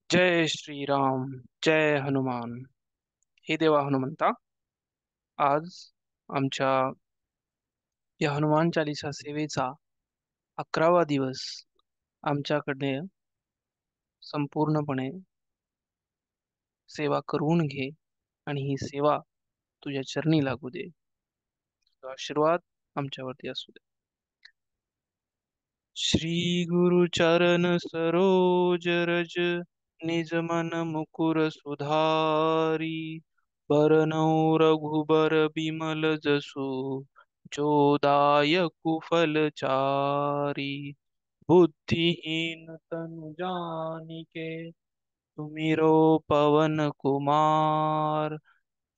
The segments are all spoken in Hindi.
जय श्रीराम. जय हनुमान. हे देवा हनुमंता, आज आमच्या या हनुमान चालिसा सेवेचा 11वा दिवस आमच्याकडे संपूर्णपणे सेवा करून घे आणि ही सेवा तुझ्या चरणी लागू दे. तुझा आशीर्वाद आमच्यावरती असू दे. श्री गुरु चरण सरोज रज निज मन मुकुर सुधारी बरनौ रघुबर बिमल जसु जो दायकु फलचारी बुद्धिहीन तनु जानिके सुमिरो पवन कुमार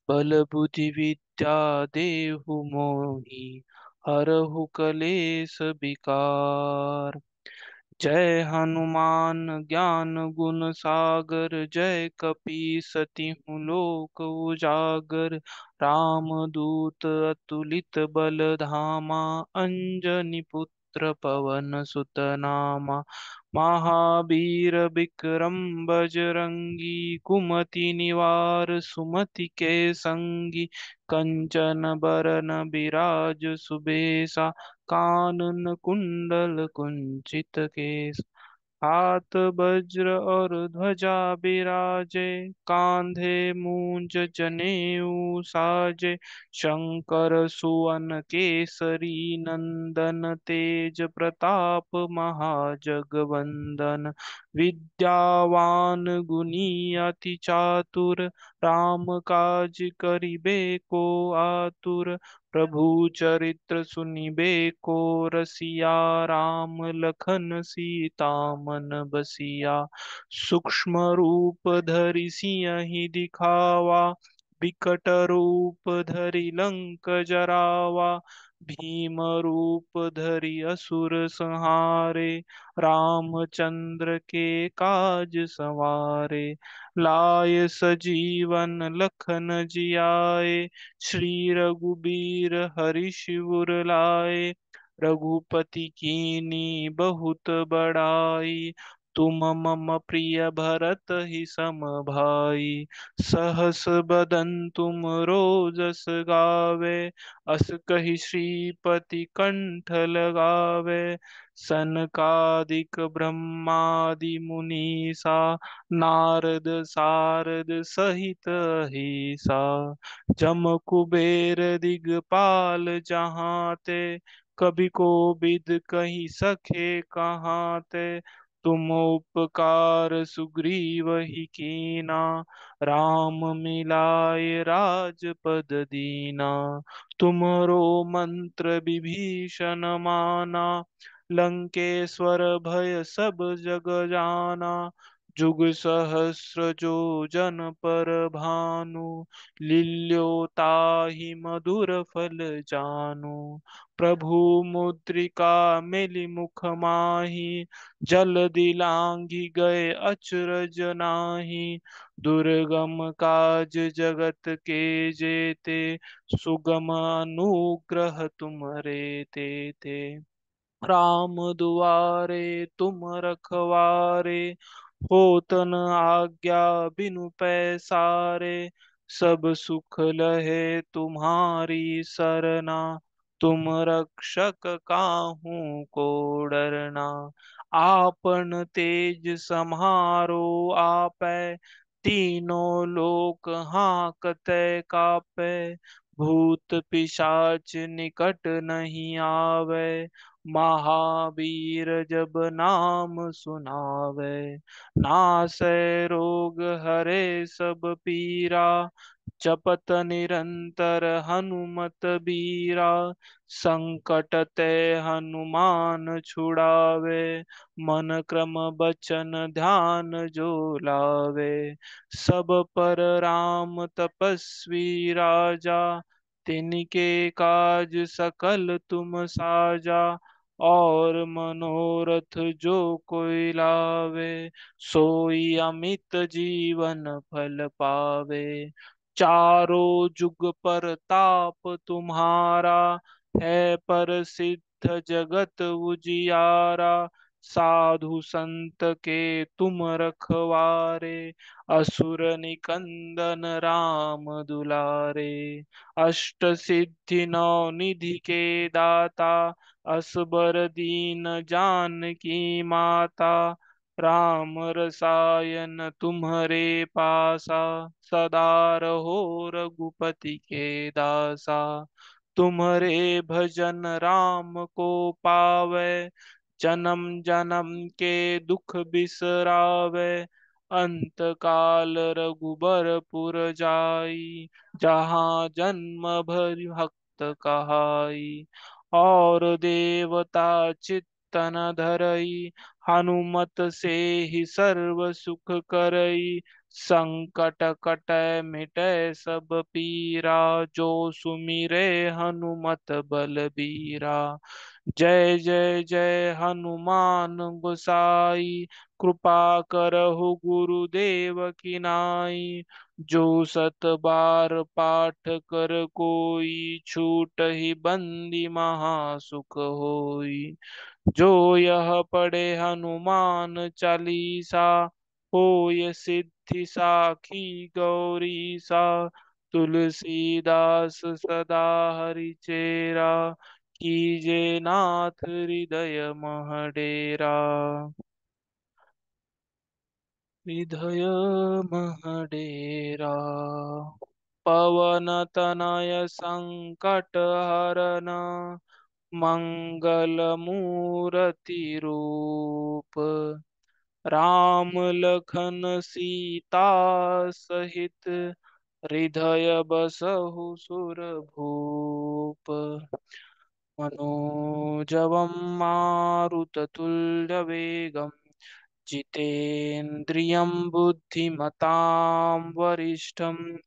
बल बुद्धि विद्या देहु मोहि हरहु कलेस विकार. जय हनुमान ज्ञान गुण सागर जय कपीसति लोक उजागर राम दूत अतुलित बल धामा अंजनी पुत्र पवन सुत नामा महावीर विक्रम बजरंगी कुमति निवार सुमति के संगी कंचन बरन बिराज सुबेसा कानन कुंडल कुंचित केस हाथ वज्र और ध्वजा बिराजे कांधे मूंज जनेऊ साजे शंकर सुवन केसरी नंदन तेज प्रताप महाजगवंदन विद्यावान गुणी अति चातुर राम काज करिबे को आतुर प्रभु चरित्र सुनिबे को रसिया राम लखन सीता मन बसिया सूक्ष्म रूप धरि सियहि दिखावा विकट रूप धरि लंक जरावा भीम रूप धरि असुर संहारे रामचंद्र के काज सवारे लाए सजीवन लखन जियाए श्री रघुबीर हरिशिवर लाए रघुपति कीनी बहुत बड़ाई तुम मम प्रिय भरत ही सम भाई सहस बदन तुम रोजस गावे अस कहि श्रीपति कंठ लगावे सनकादिक ब्रह्मादि मुनीसा नारद सारद सहित अहिसा जम कुबेर दिगपाल जहाँ ते कभी को विद कही सखे कहाँ ते तुम उपकार सुग्रीव ही कीना राम मिलाए राजपद दीना तुमरो मंत्र विभीषण माना लंकेश्वर भय सब जग जाना जुग सहस्र जो जन पर भानु लील्यो ताहि मधुर फल जानु प्रभु मुद्रिका मिली मुख माहि जल दिलांघि गए अचरज नाही दुर्गम काज जगत के जेते सुगम अनुग्रह तुमरे तेते राम दुआरे तुम रखवारे होत न आज्ञा बिनु पैसारे सब सुख लहे तुम्हारी सरना तुम रक्षक काहू को डरना आपन तेज समारो आपै तीनों लोक हांकते कापै भूत पिशाच निकट नहीं आवे महावीर जब नाम सुनावे नासै रोग हरे सब पीरा जपत निरंतर हनुमत बीरा संकट ते हनुमान छुड़ावे मन क्रम बचन ध्यान जो लावे सब पर राम तपस्वी राजा तिनके काज सकल तुम साजा और मनोरथ जो कोई लावे सोई अमित जीवन फल पावे चारों जुग पर ताप तुम्हारा है प्रसिद्ध जगत उजियारा साधु संत के तुम रखवारे, असुर निकंदन राम दुलारे। अष्ट सिद्धि नौ निधि के दाता, असबर दीन जानकी माता। राम रसायन तुम्हरे पासा, सदा रहो रघुपति के दासा। तुम्हारे भजन राम को पावे, जन्म जन्म के दुख बिसरावे। अंत काल रघुबरपुर जाई, जहाँ जन्म भरि भक्त कहाई। और देवता चित्तन धरई, हनुमत से ही सर्व सुख करई। संकट कटै मिटै सब पीरा, जो सुमिरै हनुमत बलबीरा। जय जय जय हनुमान गोसाई, कृपा करहु गुरुदेव की नाई। जो सत बार पाठ कर कोई, छूट ही बंदी महासुख होई। जो यह पढ़े हनुमान चालीसा, होय सिद्धि साखी गौरी सा। तुलसीदास सदा हरिचेरा, कीजे नाथ हृदय मह डेरा। हृदय मह डेरा। पवन तनय संकट हरन, मंगल मूर्ति रूप। राम लखन सीता सहित, हृदय बसहु सुरभूप। मनोजवं मारुततुल्यवेगं, जितेन्द्रियं बुद्धिमतां वरिष्ठं।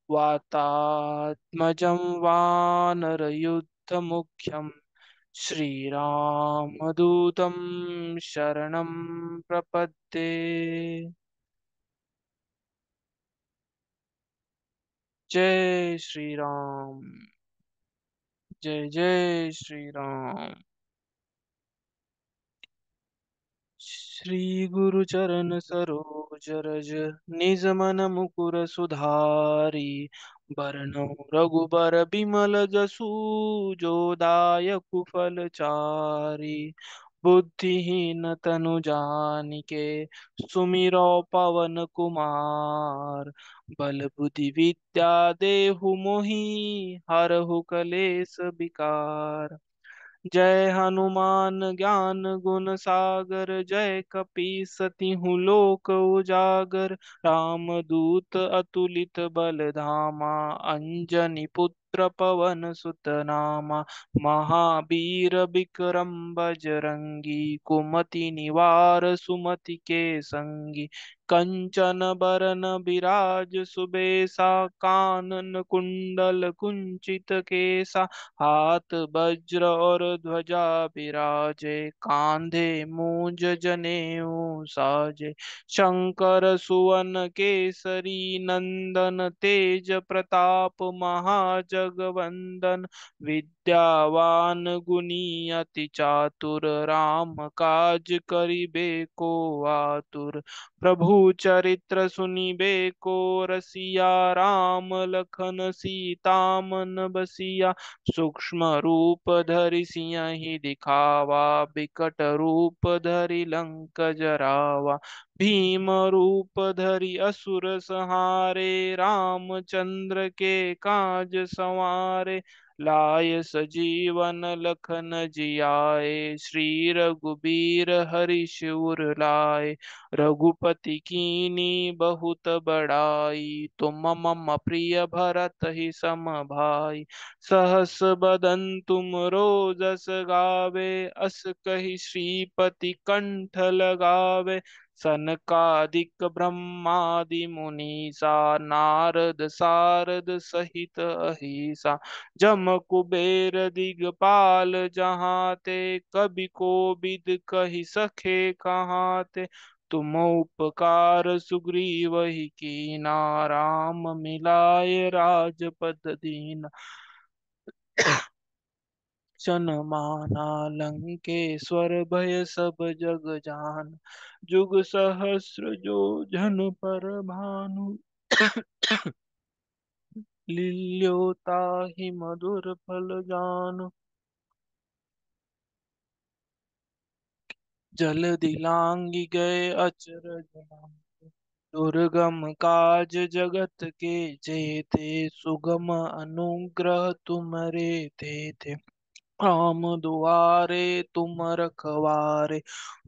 वातात्मजं वानरयुद्धमुख्यं, श्रीरामदूतं शरणं प्रपद्ये। जय श्री राम। जय जय श्री राम। श्री गुरु चरण सरोज रज, निज मन मुकुर सुधारी। बरनउँ रघुबर बिमल जसु, जो दायक फल चारि। बुद्धिहीन तनु जानिके, सुमिरो पवन कुमार। बल बुद्धि विद्या देहु मोहि, हरहु कलेस विकार। जय हनुमान ज्ञान गुण सागर, जय कपीस तिहु लोक उजागर। राम दूत अतुलित बल धामा, अंजनी पुत्र पवन सुत नामा। महावीर विक्रम बजरंगी, कुमति निवार सुमति के संगी। कंचन बरन विराज सुबेसा, कानन कुंडल कुंचित केसा। हाथ वज्र और ध्वजा विराजे, कांधे मूंज जनेऊ साजे। शंकर सुवन केसरी नंदन, तेज प्रताप महाजगवंदन। विद्यावान गुणी अति चातुर, राम काज करिबे को आतुर। प्रभु चरित्र सुनिबे को रसिया, राम लखन सीता मन बसिया। सूक्ष्म रूप धरि सियहि दिखावा, बिकट रूप धरि लंक जरावा। भीम रूप धरि असुर संहारे, रामचंद्र के काज संवारे। लाय सजीवन लखन जियाए, श्री रघुबीर हरषि शिवर लाए। रघुपति कीनी बहुत बड़ाई, तुम मम प्रिय भरत ही सम भाई। सहस बदन तुम रोजस गावे, अस कहि श्रीपति कंठ लगावे। सनकादिक ब्रह्मादि मुनीसा, नारद सारद सहित अहिसा। जम कुबेर दिगपाल जहाँ ते, कवि कोविद कहि सखे कहाँ ते। तुम उपकार सुग्रीव ही कीना, राम मिलाय राजपद दीना। बचन माना लंकेश्वर भय सब जग जान। जुग सहस्र जो जन पर भानु। लील्योता ही मधुर फल जान। जल दिलांगी गए अचरज नाम। दुर्गम काज जगत के जेते। सुगम अनुग्रह तुमरे तेते। राम दुआरे तुम रखवारे।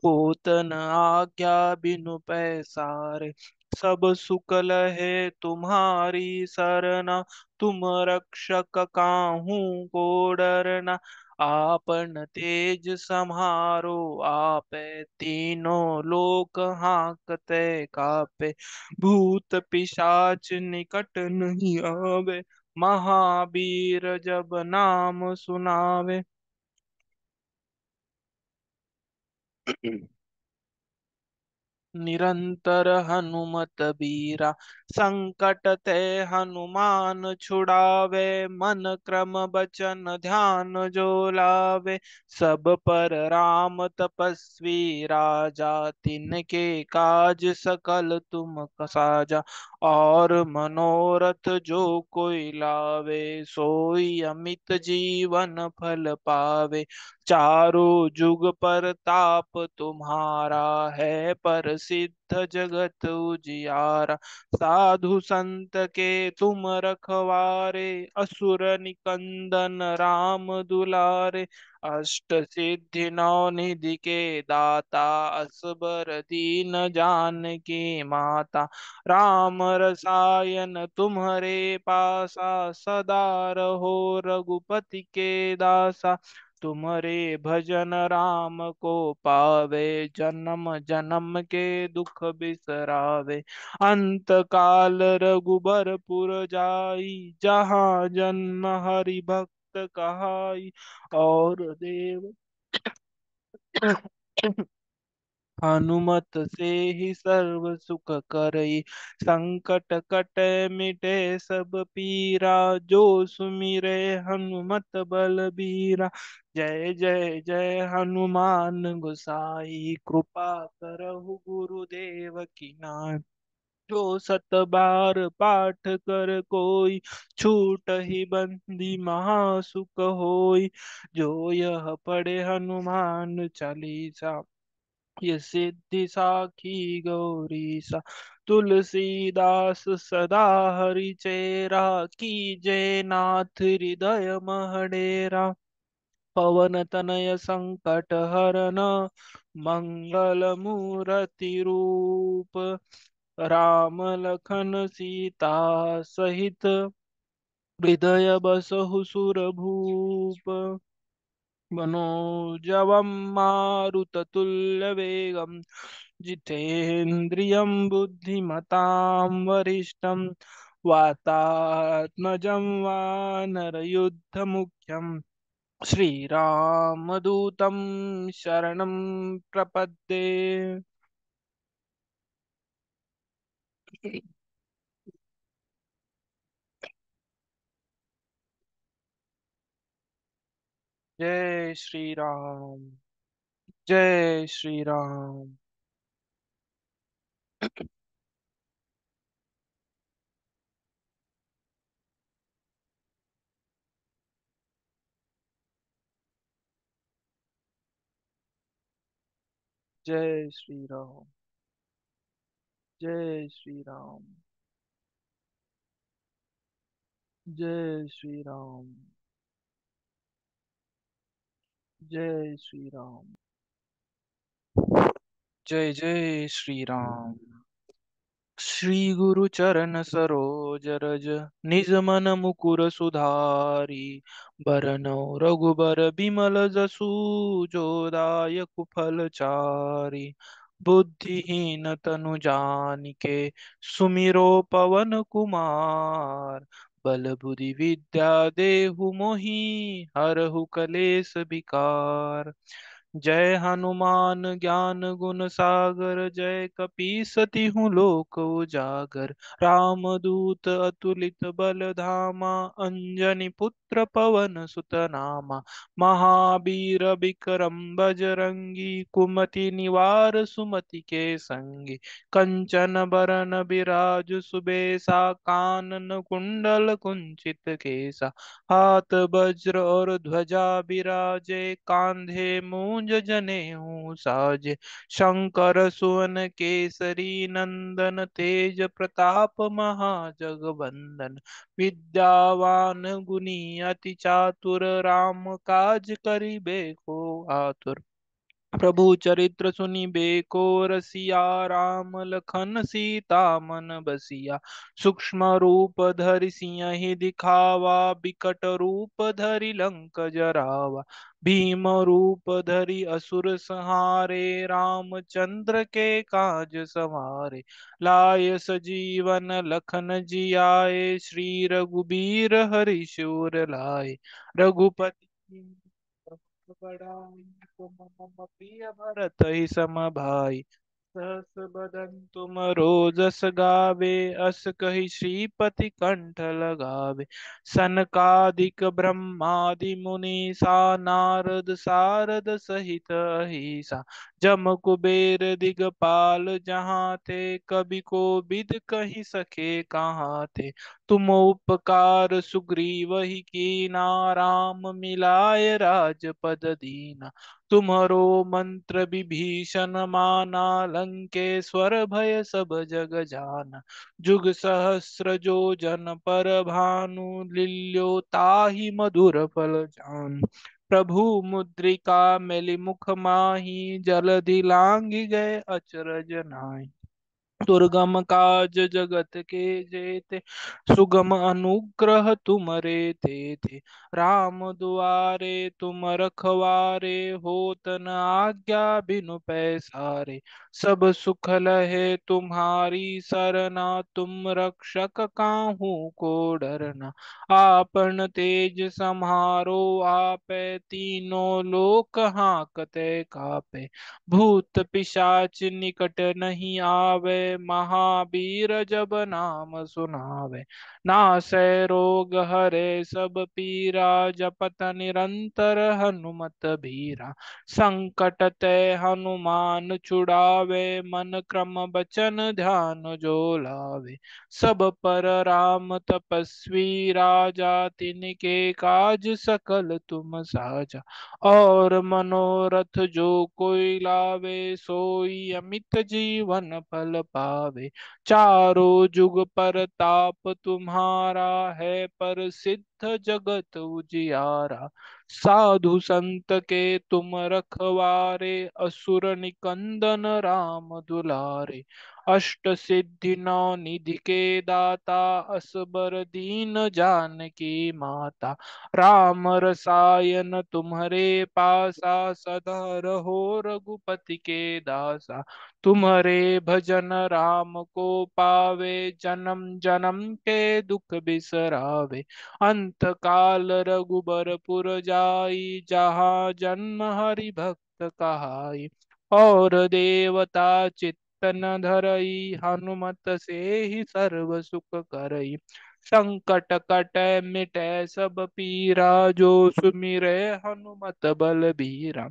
होत न आज्ञा बिनु पैसारे। सब सुख लहे तुम्हारी सरना। तुम रक्षक काहू को डरना। आपन तेज समारो आपे। तीनों लोक हांकते कापे। भूत पिशाच निकट नहीं आवे। महावीर जब नाम सुनावे। निरंतर हनुमत बीरा। संकट ते हनुमान छुड़ावे। मन क्रम बचन ध्यान जो लावे। सब पर राम तपस्वी राजा। तिनके काज सकल तुम साजा। और मनोरथ जो कोई लावे। सोई अमित जीवन फल पावे। चारों जुग परताप तुम्हारा है। प्रसिद्ध जगत उजियारा। साधु संत के तुम रखवारे। असुर निकंदन राम दुलारे। अष्ट सिद्धि नौ निधि के दाता। असबर दीन जानकी माता। राम रसायन तुम्हारे पासा। सदा रहो रघुपति के दासा। तुम्हारे भजन राम को पावे। जन्म जन्म के दुख बिसरावे। अंत काल रघुबर पुर जाई। जहाँ जन्म हरि भक्त कहाई। और देव हनुमत से ही सर्व सुख करई। संकट कटे मिटे सब पीरा। जो सुमिरे हनुमत बलबीरा। जय जय जय हनुमान गोसाई। कृपा करहु गुरुदेव की नाय। जो सत बार पाठ कर कोई। छूट ही बंदी महासुख होई। जो यह पढ़े हनुमान चालीसा। ये सिद्धि साखी गौरी सा। तुलसीदास सदा हरि चेरा। कीजे नाथ हृदय महडेरा। पवन तनय संकट हरन। मंगल मूर्ति रूप। राम लखन सीता सहित। हृदय बसहु सुर भूप। मनोजवं मारुततुल्यवेगं। जितेन्द्रियं बुद्धिमतां वरिष्ठं। वातात्मजं वानरयुद्धमुख्यं। श्रीरामदूतं शरणं प्रपद्ये। जय श्री राम। जय श्री राम। जय श्री राम। जय श्री राम। जय श्री राम। जय श्री राम। जय जय श्री राम। श्री गुरु चरण सरोज रज। निज मन मुकुर सुधारी। बरनउँ रघुबर बिमल जसु। जो दायक फल चारि। बुद्धिहीन तनु जानिके। सुमिरो पवन कुमार। बल बुद्धि विद्या देहु मोहि। हरहु कलेस विकार। जय हनुमान ज्ञान गुण सागर, जय कपीसति हूँ लोक उजागर। राम दूत अतुलित बल धामा, अंजनी पुत्र पवन सुत नामा। महावीर विक्रम बजरंगी, कुमति निवार सुमति के संगी। कंचन बरन बिराज सुबेसा, कानन कुंडल कुंचित केसा। हाथ वज्र और ध्वजा बिराजे, कांधे मूंज जनेऊ साजे। शंकर सुवन केसरी नंदन, तेज प्रताप महाजगवंदन। विद्यावान गुणी अति चातुर, राम काज करिबे को आतुर। प्रभु चरित्र सुनिबे को रसिया, राम लखन सीता मन बसिया। सूक्ष्म रूप धरि सियहि दिखावा, बिकट रूप धरि लंक जरावा। भीम रूप धरि असुर संहारे, रामचंद्र के काज सवारे। लाय सजीवन लखन जियाए, श्री रघुबीर हरि शिवर लाए। रघुपति बड़ाई, तुम मम प्रिय भरत ही सम भाई। सहस बदन तुम रोजस गावे, अस कहि श्रीपति कंठ लगावे। सनकादिक ब्रह्मादि मुनीसा, नारद सारद सहित अहिसा। जम कुबेर दिगपाल जहाँ ते, कवि को बिद कहि सके कहाँ ते। तुम उपकार सुग्रीव ही कीना, राम मिलाय राजपद दीना। तुम्हरो मंत्र विभीषण माना, लंकेश्वर भय सब जग जाना। जुग सहस्र जो जन पर भानु, लील्यो ताहि मधुर फल जानु। प्रभु मुद्रिका मेलि मुख माहि, जलधि लांघि गए अचरज नाहि। दुर्गम काज जगत के जेते, सुगम अनुग्रह तुमरे तेते। राम दुआरे तुम रखवारे, होत न आज्ञा बिनु पैसारे। सब सुख लहे तुम्हारी सरना, तुम रक्षक काहू को डरना। आपन तेज समारो आपे, तीनों लोक हांकते कापे। भूत पिशाच निकट नहीं आवे, महावीर जब नाम सुनावे। नासै रोग हरे सब पीरा, जपत निरंतर हनुमत बीरा। संकट ते हनुमान छुड़ावे, मन क्रम बचन ध्यान जो लावे। सब पर राम तपस्वी राजा, तिनके काज सकल तुम साजा। और मनोरथ जो कोई लावे, सोई अमित जीवन फल पावे। चारों जुग परताप तुम्हारा है, प्रसिद्ध जगत उजियारा। साधु संत के तुम रखवारे, असुर निकंदन राम दुलारे। अष्ट सिद्धि नौ निधि के दाता, असबर दीन जानकी माता। राम रसायन तुम्हारे पासा, सदा रहो रघुपति के दासा। तुम्हारे भजन राम को पावे, जन्म जन्म के दुख बिसरावे। अंत काल रघुबरपुर जाई, जहाँ जन्म हरि भक्त कहाई। और देवता चित्तन धरई, हनुमत से ही सर्व सुख करई। संकट कटै मिटै सब पीरा, जो सुमिरै हनुमत बलबीरा।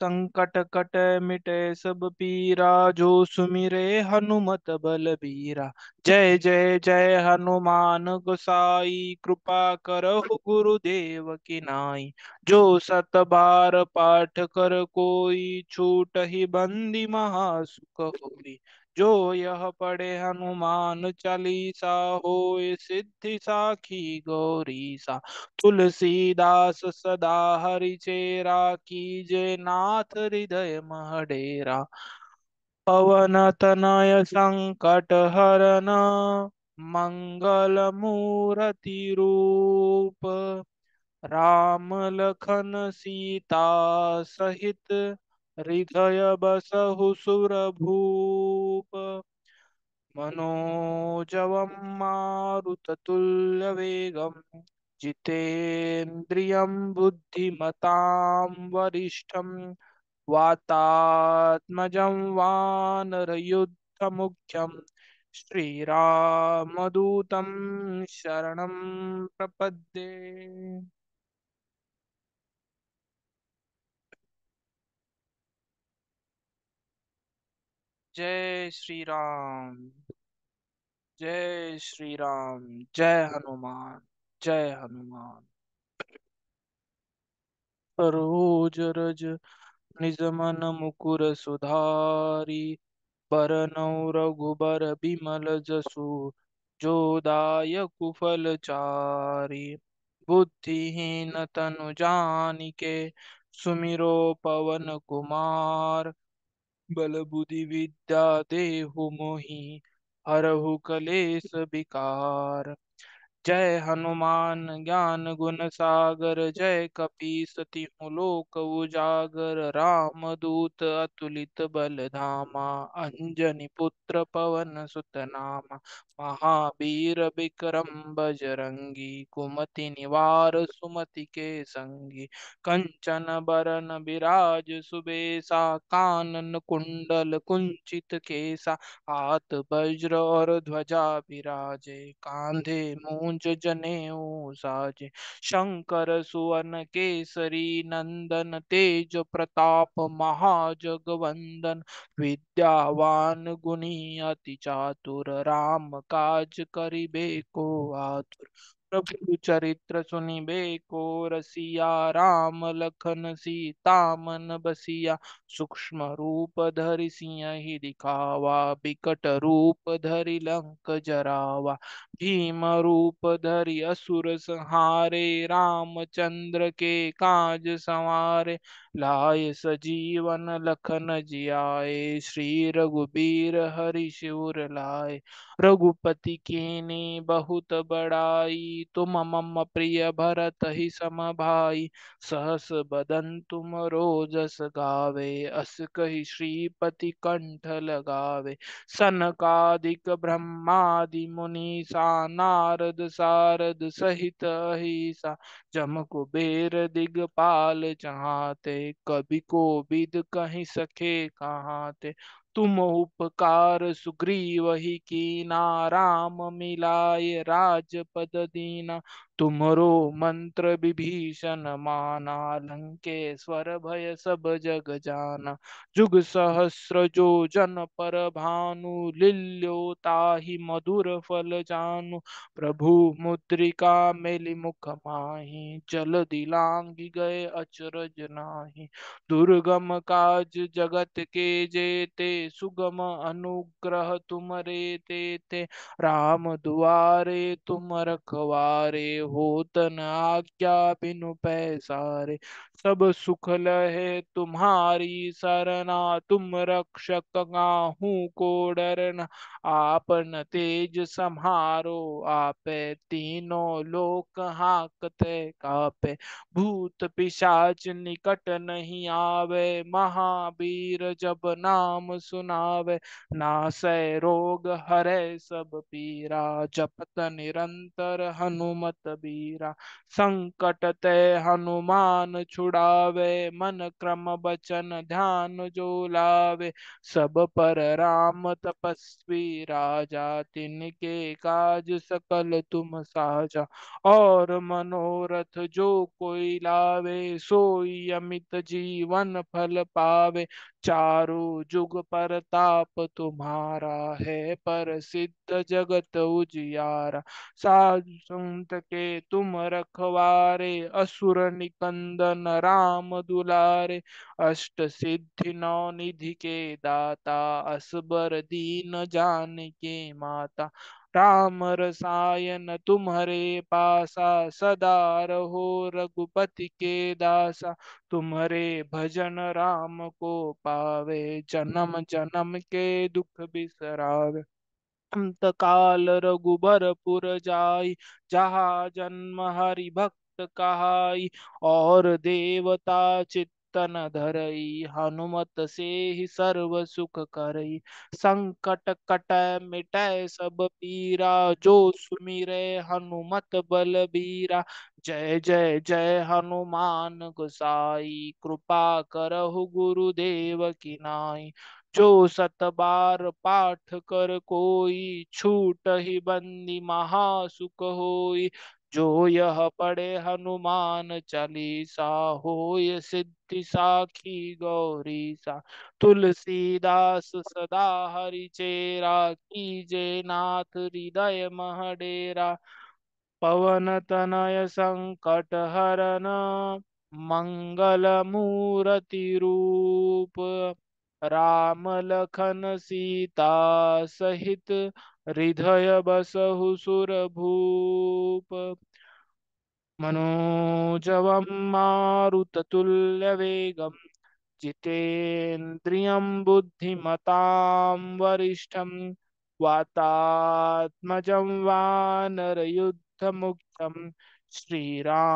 संकट कटै मिटै सब पीरा, जो सुमिरै हनुमत बलबीरा। जय जय जय हनुमान गोसाई, कृपा करहु गुरुदेव की नाई। जो सत बार पाठ कर कोई, छूट ही बंदी महासुख होई। जो यह पढ़े हनुमान चालीसा, होय सिद्धि साखी गौरीसा। तुलसीदास सदा हरिचेरा, कीजे नाथ हृदय मह डेरा। पवन तनय संकट हरन, मंगल मूर्ति रूप। राम लखन सीता सहित, हृदय बसहु सुर भूप। मनोजवम मारुततुल्य वेगम, जितेन्द्रियं बुद्धिमतां वरिष्ठं वातात्मजं वानरयुद्धमुख्यं श्रीरामदूतं शरणं प्रपद्ये। जय श्री राम। जय श्री राम। जय हनुमान। जय हनुमान। सरोज रज निज मन मुकुर सुधारी, बरनउँ रघुबर बिमल जसु, जो दायक फलचारि। बुद्धिहीन तनु जानिके, सुमिरो पवन कुमार। बल बुद्धि विद्या देहु मोहि, हरहु कलेस विकार। जय हनुमान ज्ञान गुण सागर, जय कपीस तिहु लोक उजागर। राम दूत अतुलित बल धामा, अंजनी पुत्र पवन सुत नामा। महावीर विक्रम बजरंगी, कुमति निवार सुमति के संगी। कंचन बरन विराज सुबेसा, कानन कुंडल कुंचित केसा। हाथ वज्र और ध्वजा विराजे, कांधे मूंज जनेऊ साजे। शंकर सुवन केसरी नंदन, तेज प्रताप महाजगवंदन। विद्यावान गुणी अति चातुर, राम काज करिबे को आतुर। प्रभु चरित्र सुनिबे को रसिया, राम लखन सीता मन बसिया। सूक्ष्म रूप धरि सियहि दिखावा, बिकट रूप धरि लंक जरावा। भीम रूप धरि असुर संहारे, रामचंद्र के काज संवारे। लाए सजीवन लखन जियाए, श्री रघुबीर हरि शिवर लाए। रघुपति कीन्ही बहुत बड़ाई, तुम मम प्रिय भरत ही सम भाई। सहस बदन तुम रोजस गावे, अस कहि श्रीपति कंठ लगावे। सनकादिक ब्रह्मादि मुनीसा, नारद सारद सहित अहिसा। जम कुबेर दिगपाल चहाते, कवि कोविद कहि सके कहाते। तुम उपकार सुग्रीव ही कीना, राम मिलाए राजपद दीना। तुमरो मंत्र विभीषण माना, लंकेश्वर भय सब जग जाना। जुग सहस्र जो जन पर भानु, लील्यो ताहि मधुर फल जानु। प्रभु मुद्रिका मेलि मुख माहि, जल दिलांघि गए अचरज नाही। दुर्गम काज जगत के जेते, सुगम अनुग्रह तुमरे तेते। राम दुआरे तुम रखवारे, होत न आज्ञा बिनु पैसारे। सब सुख लहे तुम्हारी सरना, तुम रक्षक काहू को डरना। आपन तेज सम्हारो आपे, तीनों लोक हाकते कापे। भूत पिशाच निकट नहीं आवे, महावीर जब नाम सुनावे। नासै रोग हरै सब पीरा, जपत निरंतर हनुमत बीरा। संकट ते हनुमान छुड़ावे, मन क्रम बचन ध्यान जो लावे। सब पर राम तपस्वी राजा, तिनके काज सकल तुम साजा। और मनोरथ जो कोई लावे, सोई अमित जीवन फल पावे। चारों जुग परताप तुम्हारा है, प्रसिद्ध जगत उजियारा। साधु संत के तुम रखवारे, असुर निकंदन राम दुलारे। अष्ट सिद्धि नौ निधि के दाता, असबर दीन जानकी माता। राम रसायन तुम्हारे पासा, सदा रहो रघुपति के दासा। तुम्हारे भजन राम को पावे, जन्म जन्म के दुख बिसरावे। अंत काल रघुबर पुर जाई, जहाँ जन्म हरि भक्त कहाई। और देवता चित्त तन धरई, हनुमत से ही सर्व सुख करई। संकट कटै मिटै सब पीरा, जो सुमिरै हनुमत बलबीरा। जय जय जय हनुमान गोसाई, कृपा करहु गुरुदेव की नाई। जो सत बार पाठ कर कोई, छूट ही बंदी महासुख होई। जो यह पढ़े हनुमान चालीसा, होय सिद्धि साखी गौरी सा। तुलसीदास सदा हरिचेरा, कीजे नाथ हृदय मह डेरा। पवन तनय संकट हरन, मंगल मूर्ति रूप। राम लखन सीता सहित, हृदय बसहु सुर भूप। मनोजवं मारुततुल्यवेगं, जितेन्द्रियं बुद्धिमतां वरिष्ठं। वातात्मजं वानरयुद्धमुख्यं, श्रीरामदूतं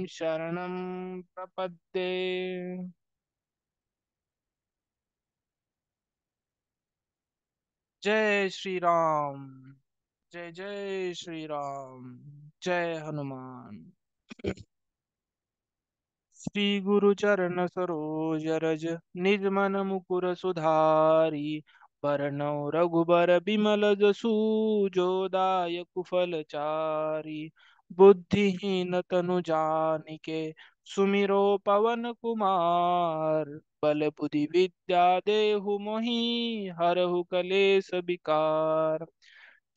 शरणं प्रपद्ये। जय श्री राम। जय जय श्री राम। जय हनुमान। श्री गुरु चरण सरोज रज, निज मन मुकुर सुधारी। बरनउँ रघुबर बिमल जसु, जो दायक फल चारि। बुद्धिहीन तनु जानिके, सुमिरो पवन कुमार। बल बुद्धि विद्या देहु मोहि, हरहु कलेस विकार।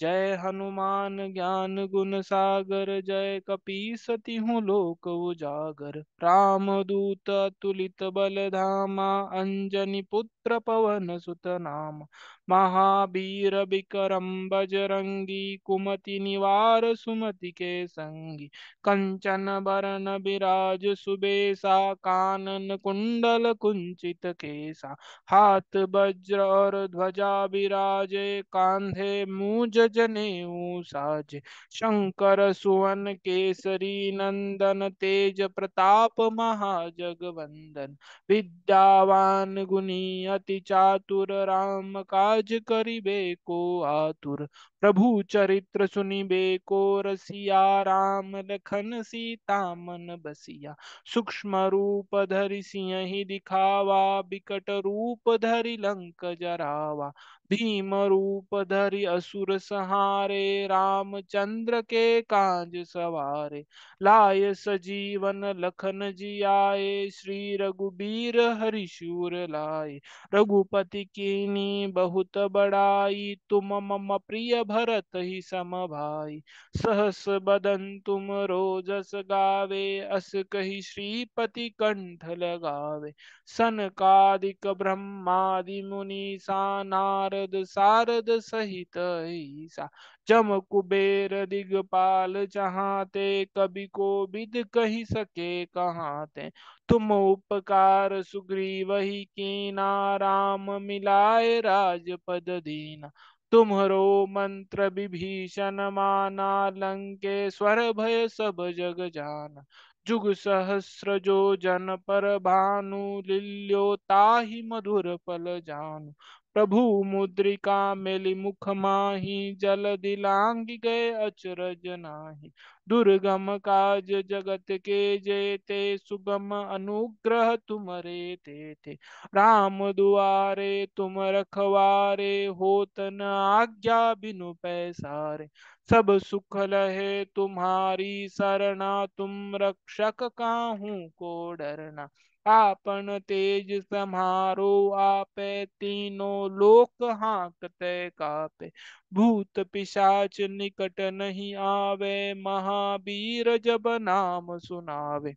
जय हनुमान ज्ञान गुण सागर, जय कपीस तिहु लोक उजागर। राम दूत अतुलित बल धामा, अंजनी पुत्र पवन सुत नामा। महावीर विक्रम बजरंगी, कुमति निवार सुमति के संगी। कंचन बरन बिराज सुबेसा, कानन कुंडल कुंचित केसा। हाथ वज्र और ध्वजा विराजे, कांधे मूज जनेऊ साजे। शंकर सुवन केसरी नंदन, तेज प्रताप महाजगवंदन। विद्यावान गुणी अति चातुर, राम काज करिबे को आतुर। प्रभु चरित्र सुनिबे को रसिया, राम लखन सीता मन बसिया। सूक्ष्म रूप धरि सियहि दिखावा, बिकट रूप धरि लंक जरावा। भीम रूप धरि असुर संहारे, रामचंद्र के काज सवारे। लाय सजीवन लखन जियाए, श्री रघुबीर हरि शूर लाए। रघुपति कीनी बहुत बड़ाई, तुम मम प्रिय भरत ही सम भाई। सहस बदन तुम रोजस गावे, अस कही श्रीपति कंठ लगावे। सनकादिक ब्रह्मादि मुनीसा, नारद सारद सहित ईसा। जम कुबेर दिगपाल जहाते, कवि कोविद कहि सके कहाते। तुम उपकार सुग्रीवहि कीना, राम मिलाए राजपद दीना। तुम्हरो मंत्र विभीषण माना, लंकेश्वर भय सब जग जाना। जुग सहस्र जो जन पर भानु, लील्यो ताहि मधुर फल जानु। प्रभु मुद्रिका मेलि मुख माहि, जल दिलांग गए अचरज नाही। दुर्गम काज जगत के जेते, सुगम अनुग्रह तुम्हरे तेते। राम दुआरे तुम रखवारे, होत न आज्ञा बिनु पैसारे। सब सुख लहे तुम्हारी सरना, तुम रक्षक काहू को डरना। आपन तेज समारो आपे, तीनों लोक हांकते कापे। भूत पिशाच निकट नहीं आवे, महावीर जब नाम सुनावे।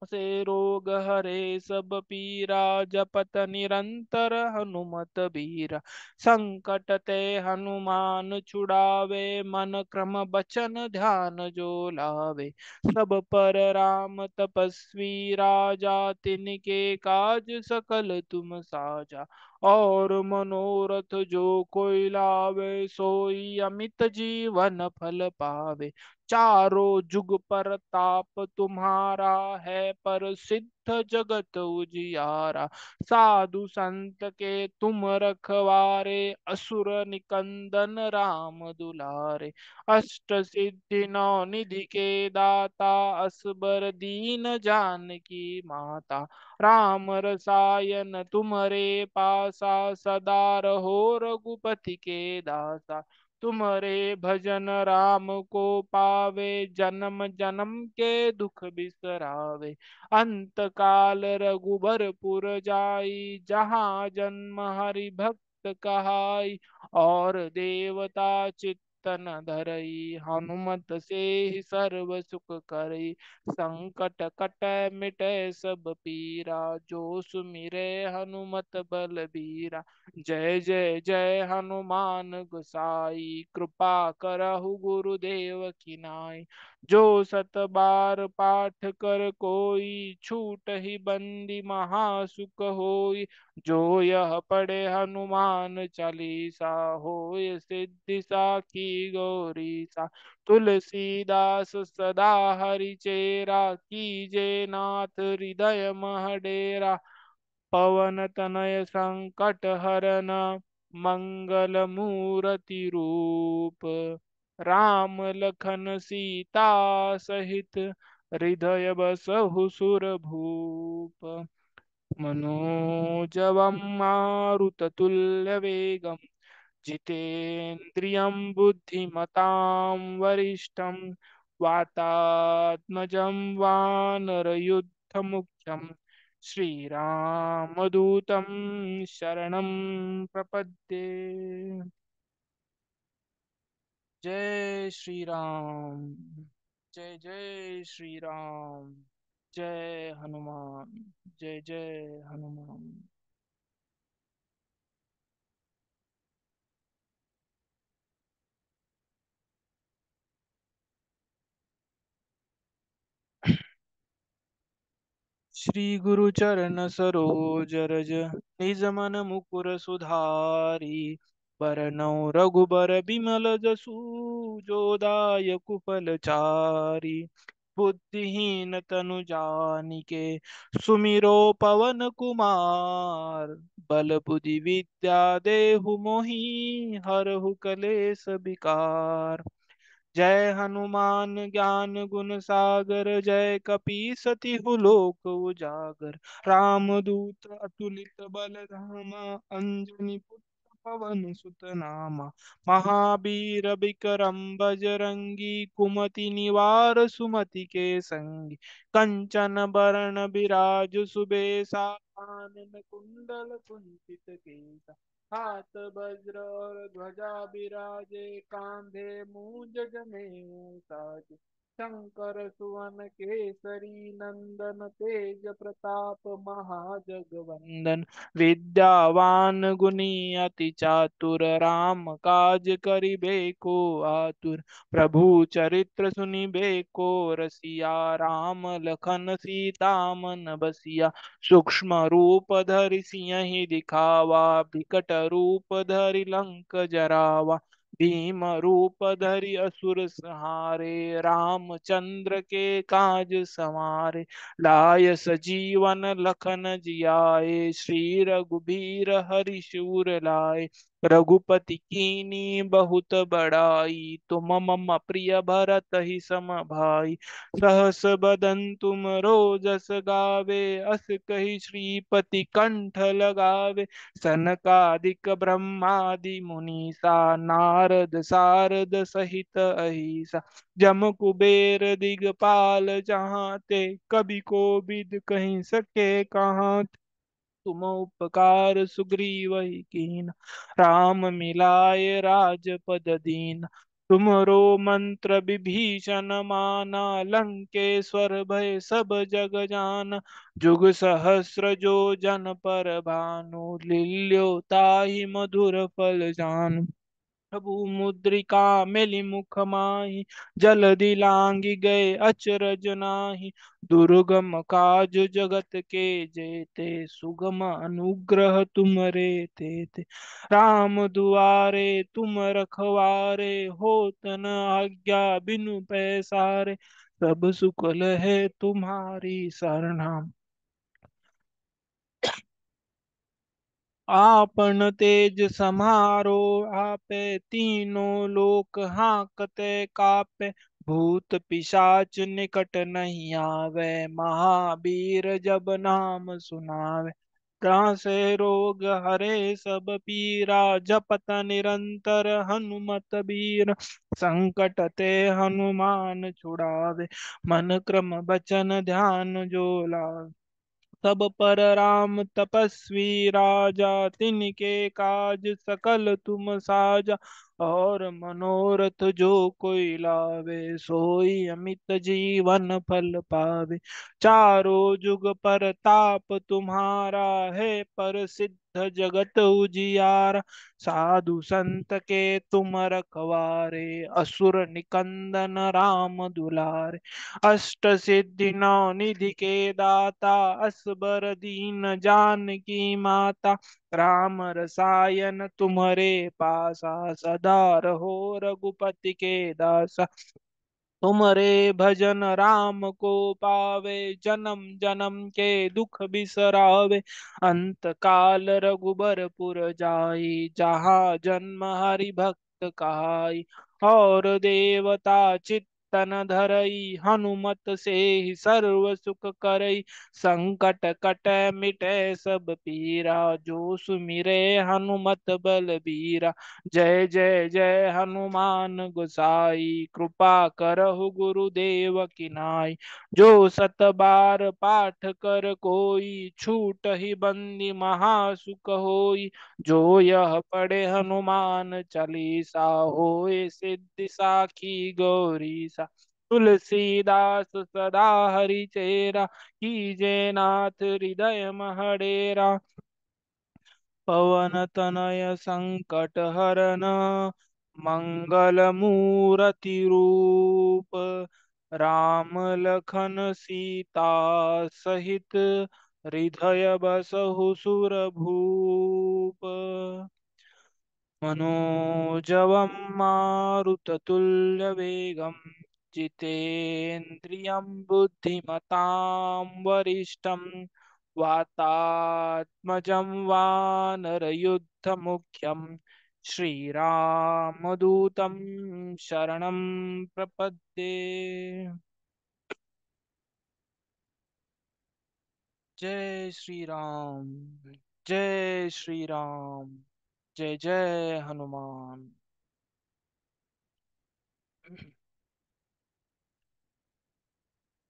से रोग हरे सब पीरा, जपत निरंतर हनुमत बीरा। संकट ते हनुमान छुड़ावे, मन क्रम बचन ध्यान जो लावे। सब पर राम तपस्वी राजा, तिनके काज सकल तुम साजा। और मनोरथ जो कोई लावे, सोई अमित जीवन फल पावे। चारों जुग परताप तुम्हारा है, पर सिद्ध जगत उजियारा। साधु संत के तुम रखवारे, असुर निकंदन राम दुलारे। अष्ट सिद्धि नौ निधि के दाता, असबर दीन जानकी माता। राम रसायन तुम्हारे पासा, सदा रहो रघुपति के दासा। तुम्हारे भजन राम को पावे, जन्म जन्म के दुख बिसरावे। अंत काल रघुबरपुर जाई, जहाँ जन्म हरि भक्त कहाई। और देवता चित्तन धरई, हनुमत से ही सर्व सुख करई। संकट कटै मिटै सब पीरा, जो सुमिरै हनुमत बलबीरा। जय जय जय हनुमान गोसाई, कृपा करहु गुरुदेव की नाई। जो सत बार पाठ कर कोई, छूट ही बंदी महासुख होई। जो यह पढ़े हनुमान चालीसा, होय सिद्धि साखी गौरी सा। तुलसीदास सदा हरि चेरा, कीजे नाथ हृदय मह डेरा। पवन तनय संकट हरन, मंगल मूर्ति रूप। राम लखन सीता सहित, हृदय बसहु सुर भूप। मनोजवं मारुततुल्यवेगं, जितेन्द्रियं बुद्धिमतां वरिष्ठं। वातात्मजं वानरयुद्धमुख्यं, श्रीरामदूतं शरणं प्रपद्ये। जय श्री राम। जय जय श्री राम। जय हनुमान। जय जय हनुमान। श्री गुरु चरण सरोज रज, निज मन मुकुर सुधारी। बरनउँ रघुबर बिमल जसु, जो दायक फलचारि। बुद्धिहीन तनु जानिके, सुमिरो पवन कुमार। बल बुद्धि विद्या देहु मोहि, हरहु कलेस विकार। जय हनुमान ज्ञान गुण सागर, जय कपीस तिहु लोक उजागर। रामदूत अतुलित बल धामा, अंजनी पुत्र पवन सुत नामा। महावीर विक्रम बजरंगी, कुमति निवार सुमति के संगी। कंचन बरन बिराज सुबेसा, कानन कुंडल कुंचित केसा। हाथ वज्र और ध्वजा विराजे, कांधे मूंज जनेऊ साजे। शंकर सुवन केसरी नंदन, तेज प्रताप महाजगवंदन। विद्यावान गुणी अति चातुर, राम काज करिबे को आतुर। प्रभु चरित्र सुनिबे को रसिया, राम लखन सीता मन बसिया। सूक्ष्म रूप धरि सियहि दिखावा, बिकट रूप धरि लंक जरावा। भीम रूप धरि असुर संहारे, रामचंद्र के काज सवारे। लाय सजीवन लखन जियाए, श्री रघुबीर हरि शिवर लाए। रघुपति कीनी बहुत बड़ाई, तुम मम प्रिय भरत ही सम भाई। सहस बदन तुम रोजस गावे, अस कही श्रीपति कंठ लगावे। सनकादिक ब्रह्मादि मुनीसा, नारद सारद सहित अहिसा। जम कुबेर दिगपाल जहाँ ते, कवि कोविद कहीं सके कहाँ। तुम उपकार सुग्रीव ही कीन, राम मिलाए राजपद दीन। तुमरो मंत्र विभीषण माना, लंकेश्वर भय सब जग जान। जुग सहस्र जो जन पर भानु, लील्यो ताहि मधुर फल जानु। प्रभु मुद्रिका मेलि मुख माहि, जल दिलांगी गए अचरज नाही। दुर्गम काज जगत के जेते, सुगम अनुग्रह तुम रे तेते। राम दुआरे तुम रखवारे, होत न आज्ञा बिनु पैसारे। सब सुख लहे तुम्हारी सरना, आपन तेज समारो आपे। तीनों लोक हांकते कापे, भूत पिशाच निकट नहीं आवे। महावीर जब नाम सुनावे, त्रासे रोग हरे सब पीरा। जपत निरंतर हनुमत बीर, संकट ते हनुमान छुड़ावे। मन क्रम बचन ध्यान जो लावे, सब पर राम तपस्वी राजा। तिनके काज सकल तुम साजा, और मनोरथ जो कोई लावे। सोई अमित जीवन फल पावे। चारों जुग परताप तुम्हारा है, प्रसिद्ध जगत उजियारा। साधु संत के तुम रखवारे, असुर निकंदन राम दुलारे। अष्ट सिद्धि नौ निधि के दाता, असबर दीन जानकी माता। राम रसायन तुम्हारे पासा, सदा रहो रघुपति के दासा। तुमरे भजन राम को पावे, जन्म जन्म के दुख बिसरावे। अंत काल रघुबरपुर जाई, जहाँ जन्म हरि भक्त कहाई। और देवता चित्तन धरई, हनुमत से ही सर्व सुख करई। संकट कटे मिटे सब पीरा, जो सुमिरे हनुमत बलबीरा। जय जय जय हनुमान गोसाई, कृपा करहु गुरुदेव की नाई। जो सत बार पाठ कर कोई, छूट ही बंदी महासुख होई। जो यह पढ़े हनुमान चालीसा, होए सिद्धि साखी गौरी सा। तुलसीदास सदा हरि चेरा, कीजे नाथ हृदय महडेरा। पवन तनय संकट हरन, मंगल मूर्ति रूप। राम लखन सीता सहित, हृदय बसहु सुर भूप। मनोजवं मारुततुल्यवेगं, जितेन्द्रियं बुद्धिमतां वरिष्ठं। वातात्मजं वानरयुद्धमुख्यं, श्रीरामदूतं शरणं प्रपद्ये। जय श्री राम, जय श्री राम, जय जय हनुमान।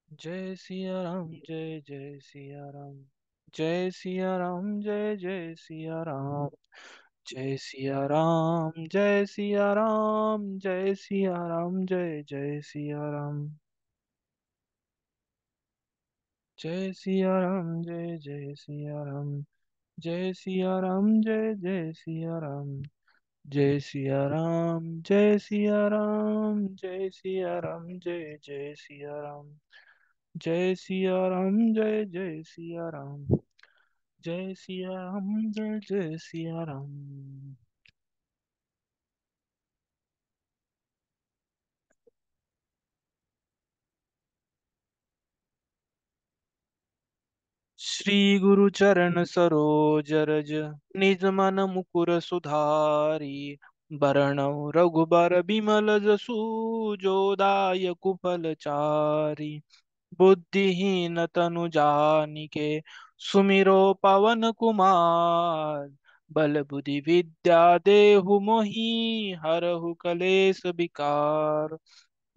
जय सिया राम, जय जय सिया राम। जय सिया राम, जय जय सिया राम। जय सिया राम, जय सिया राम, जय सिया राम, जय जय सिया राम। जय सिया राम, जय जय सिया राम। जय सिया राम, जय जय सिया राम। जय सिया राम, जय सिया राम, जय सिया राम, जय जय सिया राम। जय सिया राम, जय जय सिया राम। जय सिया राम, जय जय सिया राम। श्री गुरु चरण सरोज रज, निज मन मुकुर सुधारी। बरनउँ रघुबर बिमल जसु, जो दायक फलचारी। बुद्धिहीन तनु जानिके, सुमिरो पवन कुमार। बल बुद्धि विद्या देहु मोहि, हरहु कलेस विकार।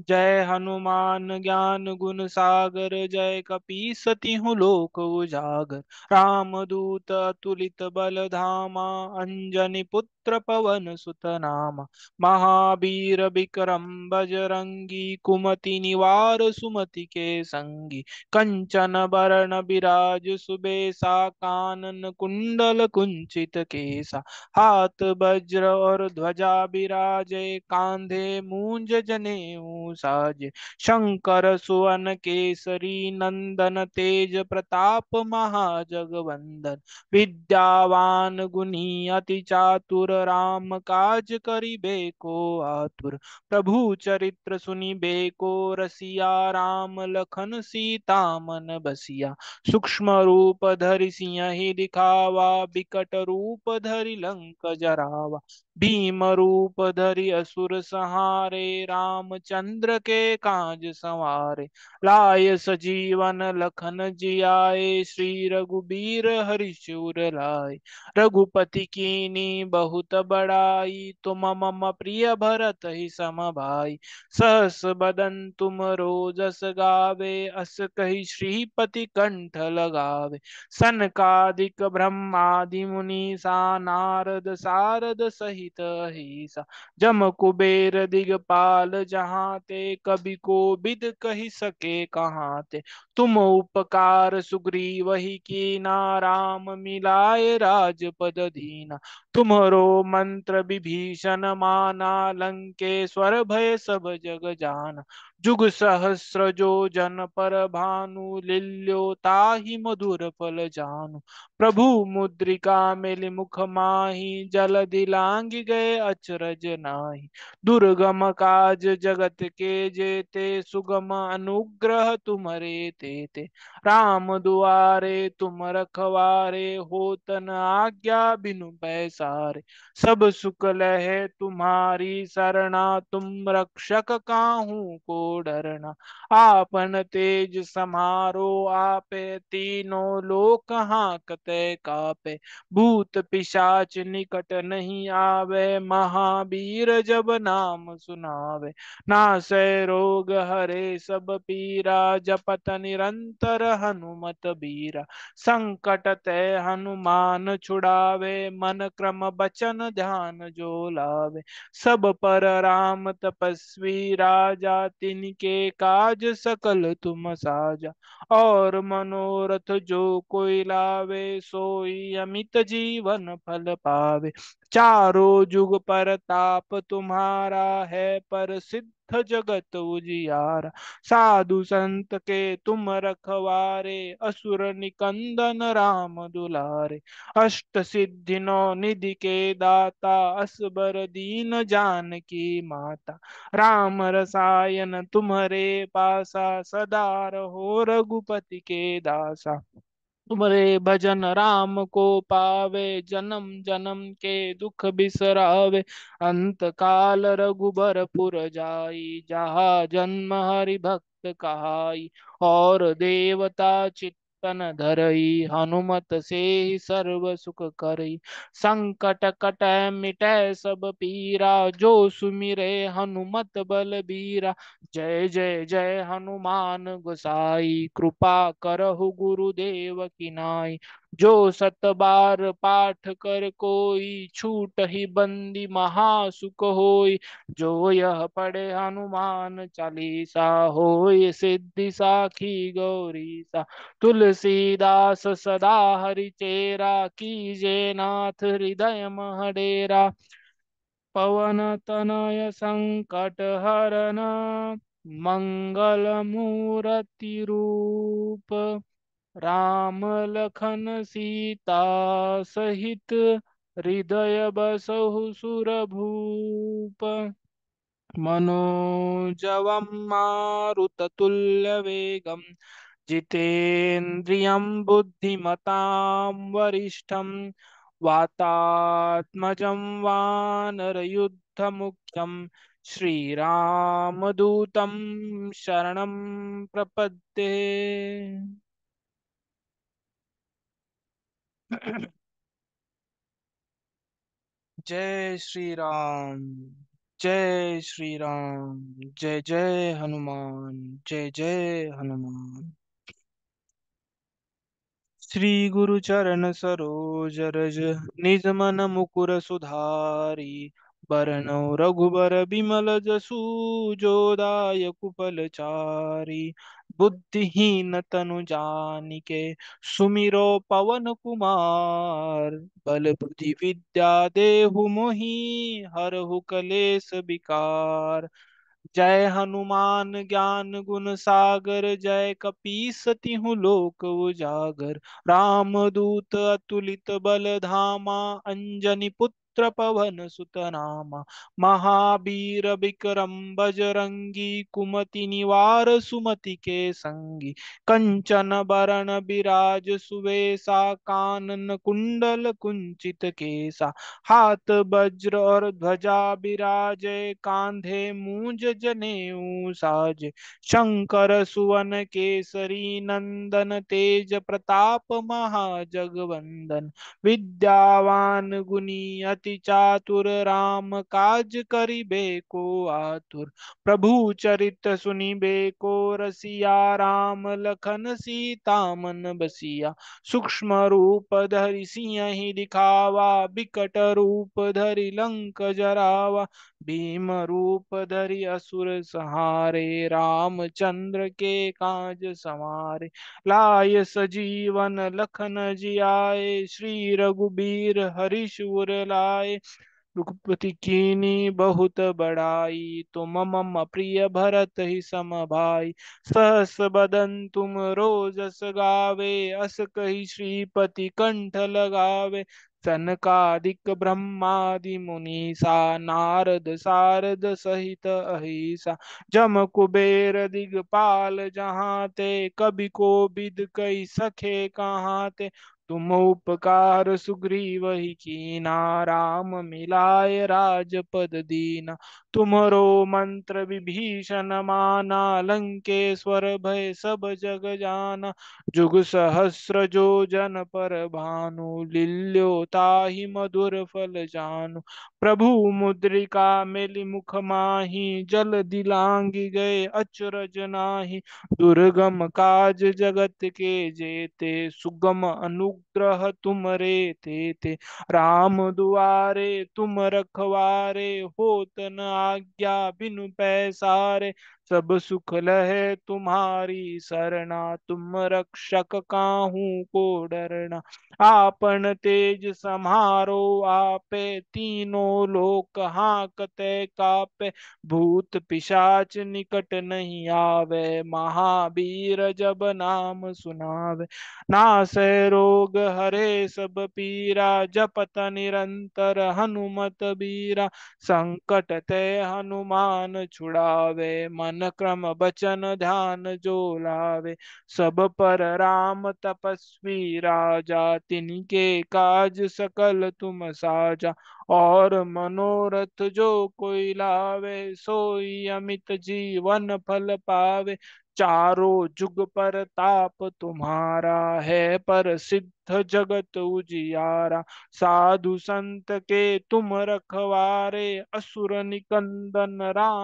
जय हनुमान ज्ञान गुण सागर, जय कपीस तिहु लोक उजागर। रामदूत अतुलित बल धामा, अंजनी पुत्र पुत्र पवन सुत नामा। महावीर विक्रम बजरंगी, कुमति निवार सुमति के संगी। कंचन बरन बिराज सुबेसा, कानन कुंडल कुंचित केसा। हाथ वज्र और ध्वजा बिराजे, कांधे मूंज जनेऊ साजे। शंकर सुवन केसरी नंदन, तेज प्रताप महाजगवंदन। विद्यावान गुणी अति चातुर, राम काज करिबे को आतुर। प्रभु चरित्र सुनिबे को रसिया, राम लखन सीता मन बसिया। सूक्ष्म रूप धरि सियहि दिखावा, बिकट रूप धरि लंक जरावा। भीम रूप धरि असुर संहारे, रामचंद्र के काज सवारे। लाय सजीवन लखन जियाए, श्री रघुबीर हरिशूर लाए। रघुपति कीनी बहुत बड़ाई, तुम मम प्रिय भरत ही सम भाई। सहस बदन तुम रोजस गावे, अस कही श्रीपति कंठ लगावे। सनकादिक ब्रह्मादि मुनीसा, नारद सारद सहित अहिसा। जम कुबेर दिगपाल जहाँ ते, कवि कोविद कहि सके कहाँ ते। तुम उपकार सुग्रीव ही कीना, राम मिलाए राजपद दीना। तुम्हरो मंत्र विभीषण माना, लंकेश्वर भय सब जग जाना। जुग सहस्र जो जन पर भानु, लील्यो ताहि मधुर फल जानु। प्रभु मुद्रिका मेलि मुख माहि, जल दिलांग गए अचरज नाही। दुर्गम काज जगत के जेते, सुगम अनुग्रह तुम्हरे तेते। राम दुआरे तुम रखवारे, होत न आज्ञा बिनु पैसारे। सब सुख लहे तुम्हारी सरना, तुम रक्षक काहू को डरना। आपन तेज समारो आपे, तीनों लोक हांकते कापे। भूत पिशाच निकट नहीं आवे, महावीर जब नाम सुनावे। नासै रोग हरे सब पीरा, जपत निरंतर हनुमत बीरा। संकट ते हनुमान छुड़ावे, मन क्रम बचन ध्यान जो लावे। सब पर राम तपस्वी राजा, तिनके काज सकल तुम साजा। और मनोरथ जो कोई लावे, सोई अमित जीवन फल पावे। चारों जुग परताप तुम्हारा है, पर सिद्ध जगत उजियारा। साधु संत के तुम रखवारे, असुर निकंदन राम दुलारे। अष्ट सिद्धि नौ निधि के दाता, असबर दीन जानकी माता। राम रसायन तुम्हारे पासा, सदा रहो रघुपति के दासा। तुम्हारे भजन राम को पावे, जन्म जन्म के दुख बिसरावे। अंत काल रघुबर पुर जाई, जहाँ जन्म हरि भक्त कहाई। और देवता चित्तन धरई, हनुमत से ही सर्व सुख करई। संकट कटै मिटै सब पीरा, जो सुमिरे हनुमत बलबीरा। जय जय जय हनुमान गोसाई, कृपा करहु गुरुदेव की नाई। जो सत बार पाठ कर कोई, छूट ही बंदी महासुख होई। जो यह पढ़े हनुमान चालीसा, होय सिद्धि साखी गौरीसा। तुलसीदास सदा हरि चेरा, कीजे नाथ हृदय मह डेरा। पवन तनय संकट हरन, मंगल मूर्ति रूप। राम लखन सीता सहित, हृदय बसहु सुरभूप। मनोजवं मारुततुल्यवेगं, जितेन्द्रियं बुद्धिमतां वरिष्ठं। वातात्मजं वानरयुद्धमुख्यं, श्रीरामदूतं शरणं प्रपद्ये। जय श्री राम। जय श्री राम। जय जय हनुमान। जय जय हनुमान। श्री गुरु चरण सरोज रज, निज मन मुकुर सुधारी। बरनउँ रघुबर बिमल जसु, जो दायक फलचारी। बुद्धिहीन तनु जानिके, सुमिरो पवन कुमार। बल बुद्धि विद्या देहु मोहि, हरहु कलेस विकार। जय हनुमान ज्ञान गुण सागर, जय कपीस तिहु लोक उजागर। राम दूत अतुलित बल धामा, अंजनी पुत्र पवन सुत नामा। महावीर विक्रम बजरंगी, कुमति निवार सुमति के संगी। कंचन बरन बिराज सुवेसा, कानन कुंडल कुंचित केसा। हाथ वज्र और ध्वजा बिराजे, कांधे मूंज जनेऊ साजे। शंकर सुवन केसरी नंदन, तेज प्रताप महाजगवंदन। विद्यावान गुणी अति चातुर, राम काज करिबे को आतुर। प्रभु चरित सुनिबे को रसिया, राम लखन सीता मन बसिया। सूक्ष्म रूप धरि सियहि दिखावा, बिकट रूप धरि लंक जरावा। भीम रूप धरि असुर संहारे, रामचंद्र के काज सवारे। लाय सजीवन लखन जियाए, श्री रघुबीर हर्ष उर लाए। रघुपति कीनी बहुत बड़ाई, तुम मम प्रिय भरत ही सम भाई। सहस बदन तुम रोजस गावे, अस कही श्रीपति कंठ लगावे। सनकादिक ब्रह्मादि मुनीसा, नारद सारद सहित अहिसा। जम कुबेर दिगपाल जहाँ ते, कवि कोविद कई सखे कहाँ ते। तुम उपकार सुग्रीव ही कीना, राम मिलाय राजपद दीना। तुम्हरो मंत्र विभीषण माना, लंकेश्वर भय सब जग जाना। जुग सहस्र जो जन पर भानु, लील्यो ताहि मधुर फल जानु। प्रभु मुद्रिका मेलि मुख माहि, जल दिलांगी गए अचरज नाही। दुर्गम काज जगत के जेते, सुगम अनुग्रह तुमरे तेते। राम दुआरे तुम रखवारे, होत न आज्ञा बिनु पैसारे। सब सुख लहे तुम्हारी सरना, तुम रक्षक काहू को डरना। आपन तेज समारो आपे, तीनों लोक हांकते कापे। भूत पिशाच निकट नहीं आवे, महावीर जब नाम सुनावे। नासै रोग हरे सब पीरा, जपत निरंतर हनुमत बीरा। संकट ते हनुमान छुड़ावे, मन क्रम बचन ध्यान जो लावे। सब पर राम तपस्वी राजा, तिनके काज सकल तुम साजा। और मनोरथ जो कोई लावे, सोई अमित जीवन फल पावे। चारों जुग पर ताप तुम्हारा है, पर सिद्ध जगत उजियारा। साधु संत के तुम रखवारे, असुर निकंदन राम